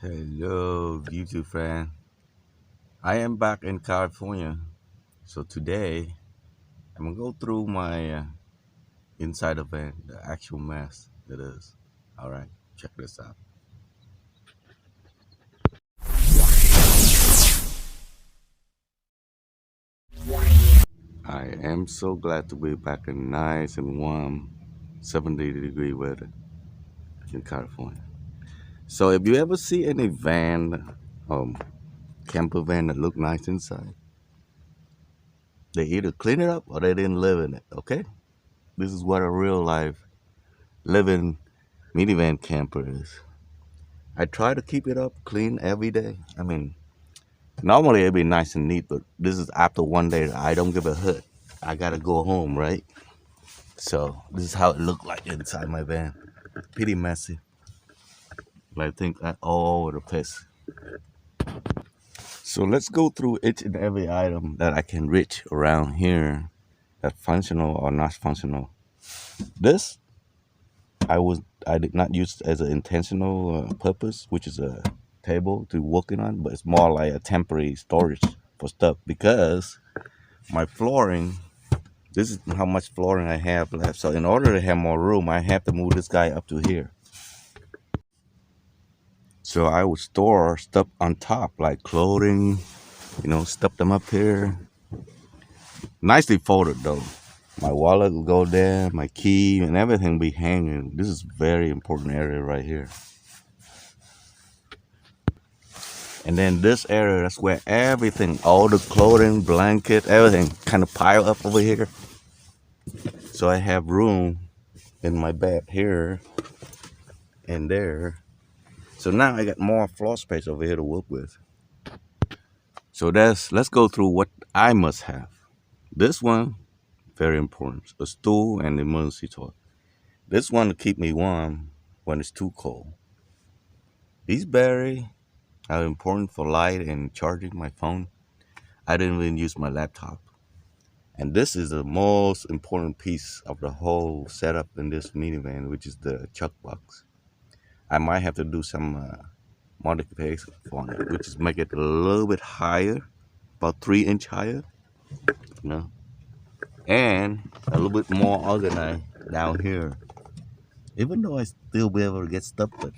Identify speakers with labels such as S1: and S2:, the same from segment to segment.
S1: Hello, YouTube friend. I am back in California. So today, I'm gonna go through my inside event, the actual mess it is. All right, check this out. I am so glad to be back in nice and warm 70-degree weather in California. So if you ever see any van, um, camper van that look nice inside, they either clean it up or they didn't live in it. Okay, this is what a real life living minivan camper is. I try to keep it up clean every day. I mean, normally it'd be nice and neat, but this is after one day. I don't give a hoot. I gotta go home, right? So this is how it looked like inside my van. Pretty messy. But I think I all over the place. So let's go through each and every item that I can reach around here that functional or not functional. This I did not use as an intentional purpose, which is a table to working on, but it's more like a temporary storage for stuff because my flooring. This is how much flooring I have left. So in order to have more room, I have to move this guy up to here. So I would store stuff on top, like clothing, stuff them up here. Nicely folded though. My wallet will go there, my key and everything will be hanging. This is very important area right here. And then this area, that's where everything, all the clothing, blanket, everything kind of pile up over here. So I have room in my bed here and there. So now I got more floor space over here to work with. So let's go through what I must have. This one, very important, a stool and emergency toilet. This one to keep me warm when it's too cold. These batteries are important for light and charging my phone. I didn't even use my laptop. And this is the most important piece of the whole setup in this minivan, which is the chuck box. I might have to do some modification on it, which is make it a little bit higher, about 3 inch higher, and a little bit more organized down here. Even though I still be able to get stuff, but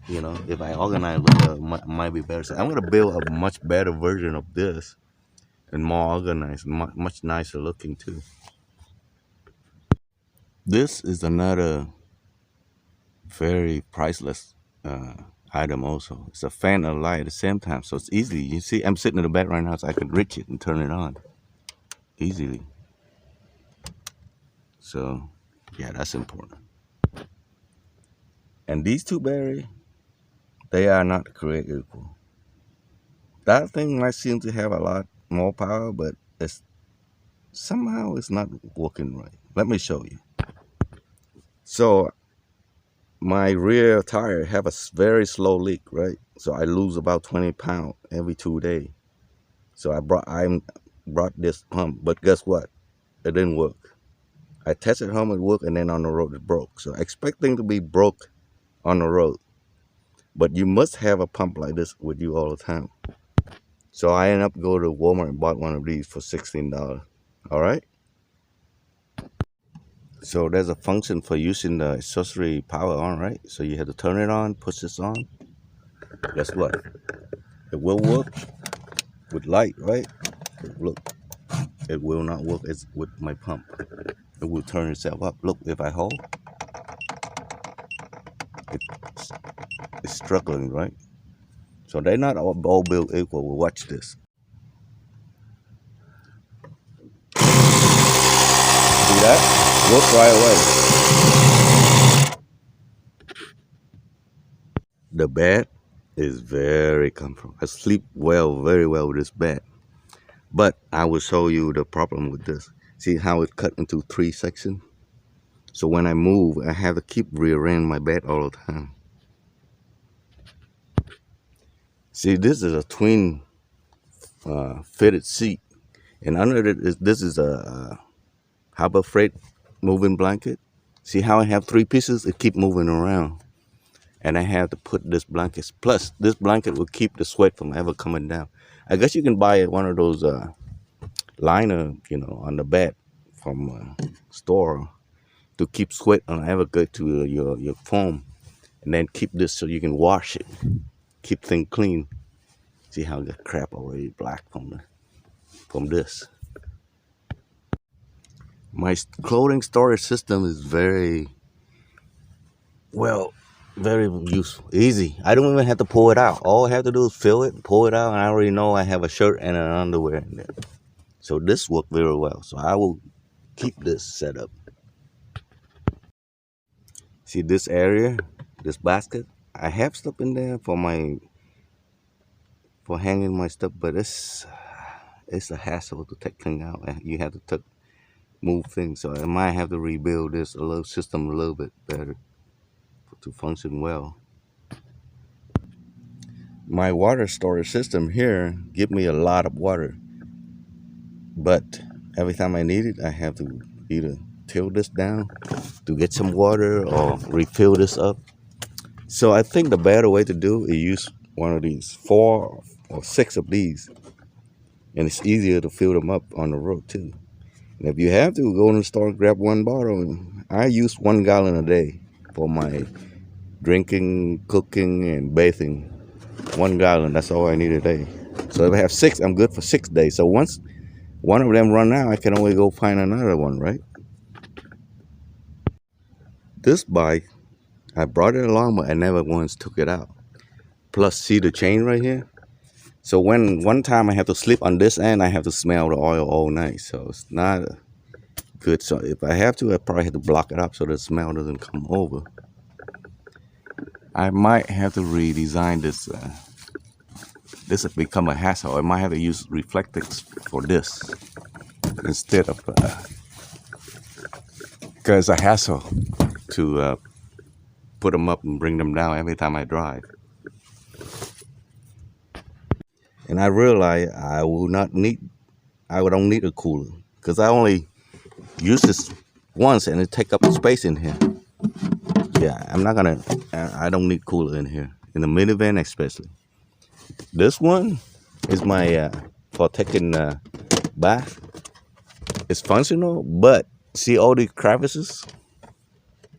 S1: if I organize it, might be better. So I'm gonna build a much better version of this and more organized, much nicer looking too. This is another very priceless item also. It's a fan and light at the same time, so it's easy. You see, I'm sitting in the bed right now, so I can reach it and turn it on easily. So, yeah, that's important. And these two batteries, they are not created equal. That thing might seem to have a lot more power, but somehow it's not working right. Let me show you. So my rear tire have a very slow leak, right? So I lose about 20 pounds every 2 days. So I brought this pump, but guess what? It didn't work. I tested how it worked, and then on the road it broke. So expecting to be broke on the road, but you must have a pump like this with you all the time. So I ended up going to Walmart and bought one of these for $16. All right. So there's a function for using the accessory power on, right? So you have to turn it on, push this on. Guess what? It will work with light, right? Look, it will not work as with my pump. It will turn itself up. Look, if I hold, it's struggling, right? So they're not all built equal. Well, watch this. See that? Work right away. The bed is very comfortable. I sleep very well with this bed. But I will show you the problem with this. See how it cut into 3 sections? So when I move, I have to keep rearranging my bed all the time. See, this is a twin fitted seat. And under it, this is a Harbor Freight moving blanket. See how I have 3 pieces? It keep moving around. and I have to put this blanket. Plus, this blanket will keep the sweat from ever coming down. I guess you can buy one of those liner, on the bed from store to keep sweat on ever go to your foam, and then keep this so you can wash it, keep things clean. See how the crap already black from this. My clothing storage system is very well, very useful, easy. I don't even have to pull it out. All I have to do is fill it, pull it out, and I already know I have a shirt and an underwear in there. So this worked very well. So I will keep this set up. See this area, this basket. I have stuff in there for hanging my stuff, but it's a hassle to take things out. You have to move things, so I might have to rebuild this system a little bit better to function well. My water storage system here give me a lot of water, but every time I need it, I have to either tilt this down to get some water or refill this up. So I think the better way to do is use one of these, 4 or 6 of these, and it's easier to fill them up on the road too. And if you have to, go in the store and grab one bottle. I use 1 gallon a day for my drinking, cooking, and bathing. 1 gallon, that's all I need a day. So if I have 6, I'm good for 6 days. So once one of them run out, I can always go find another one, right? This bike, I brought it along, but I never once took it out. Plus, see the chain right here? So when one time I have to sleep on this end, I have to smell the oil all night. So it's not good. So if I have to, I probably have to block it up so the smell doesn't come over. I might have to redesign this. This has become a hassle. I might have to use reflectors for this instead of, because it's a hassle to put them up and bring them down every time I drive. And I realize I don't need a cooler because I only use this once and it take up space in here. Yeah, I don't need cooler in here, in the minivan especially. This one is my for taking bath. It's functional, but see all these crevices?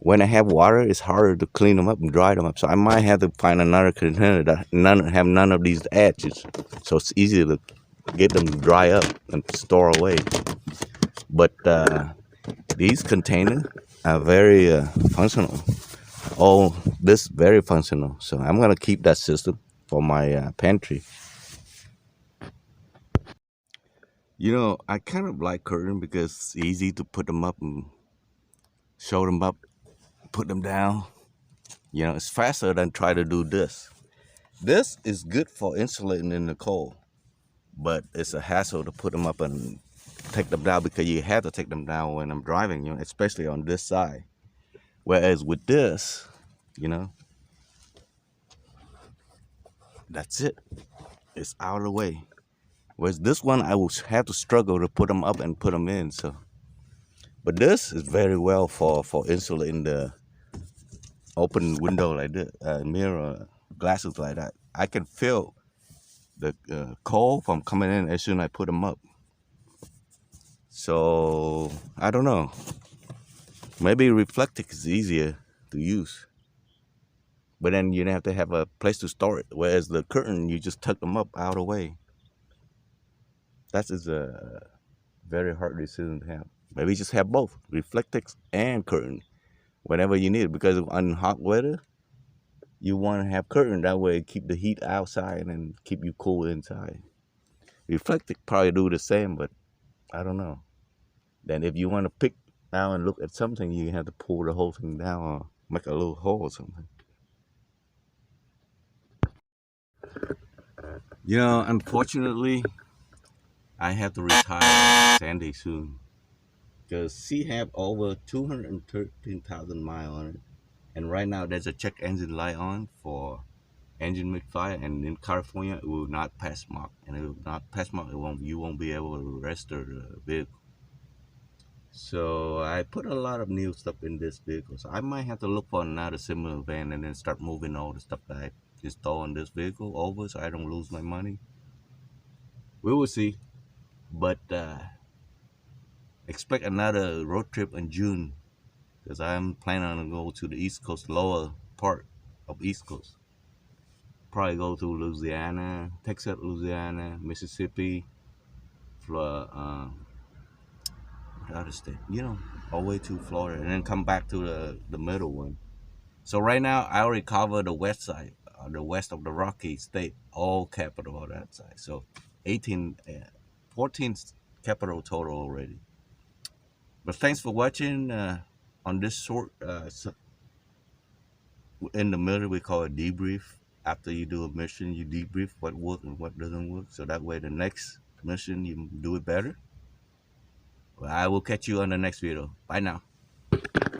S1: When I have water, it's harder to clean them up and dry them up. So I might have to find another container that have none of these edges. So it's easier to get them to dry up and store away. But these containers are very functional. Oh, this is very functional. So I'm going to keep that system for my pantry. I kind of like curtain because it's easy to put them up and show them up, put them down. It's faster than try to do this. This is good for insulating in the cold, but it's a hassle to put them up and take them down because you have to take them down when I'm driving, especially on this side. Whereas with this, that's it. It's out of the way. Whereas this one, I will have to struggle to put them up and put them in. But this is very well for insulating the open window like this, mirror glasses like that. I can feel the cold from coming in as soon as I put them up. So I don't know. Maybe reflective is easier to use, but then you have to have a place to store it. Whereas the curtain, you just tuck them up out of the way. That is a very hard decision to have. Maybe just have both reflective and curtain whenever you need it, because on hot weather you want to have curtain, that way keep the heat outside and keep you cool inside. Reflective probably do the same, but I don't know. Then if you want to pick out and look at something, you have to pull the whole thing down or make a little hole or something. Unfortunately, I have to retire Sandy soon because she have over 213,000 miles on it. And right now there's a check engine light on for engine misfire, and in California it will not pass mark, and it will not pass mark. You won't be able to register the vehicle. So I put a lot of new stuff in this vehicle. So I might have to look for another similar van and then start moving all the stuff that I install in this vehicle over so I don't lose my money. We will see. But expect another road trip in June because I'm planning on go to the East Coast, lower part of East Coast. Probably go to Louisiana, Texas, Louisiana, Mississippi, Florida, what other state? All the way to Florida, and then come back to the middle one. So right now, I already covered the west side, the west of the Rocky State, all capital on that side. So 18, 14 capital total already. But thanks for watching on this short. In the middle, we call it debrief. After you do a mission, you debrief what worked and what doesn't work. So that way, the next mission you do it better. Well, I will catch you on the next video. Bye now.